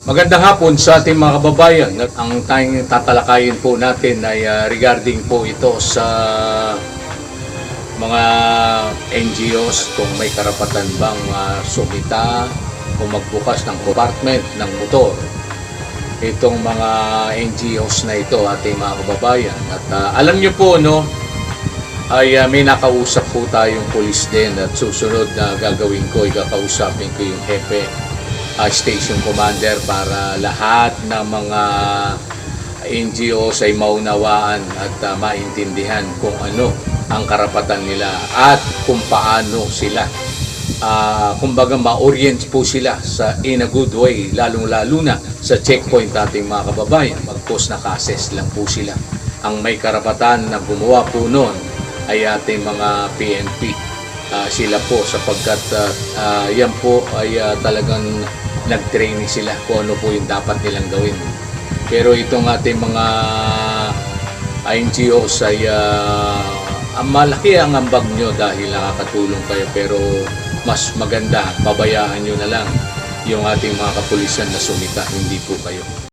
Magandang hapon sa ating mga kababayan. At ang tayong tatalakayin po natin ay regarding po ito sa mga NGOs kung may karapatan bang sumita o magbukas ng compartment ng motor. Itong mga NGOs na ito, ating mga kababayan. At alam nyo po, no, ay may nakausap po tayong pulis din at susunod na gagawin ko, ikakausapin ko yung hepe, station commander para lahat ng mga NGOs ay maunawaan at maintindihan kung ano ang karapatan nila at kung paano sila kumbaga ma-orient po sila sa in a good way, lalong-lalo na sa checkpoint ating mga kababayan. Mag-post na ka-assess lang po sila. Ang may karapatan na gumawa po noon ay ating mga PNP. Sila po sapagkat yan po ay talagang nag-training sila kung ano po yung dapat nilang gawin. Pero itong ating mga NGOs ay malaki ang ambag nyo dahil nakakatulong kayo, pero mas maganda, pabayaan nyo na lang yung ating mga kapulisan na sumita, hindi po kayo.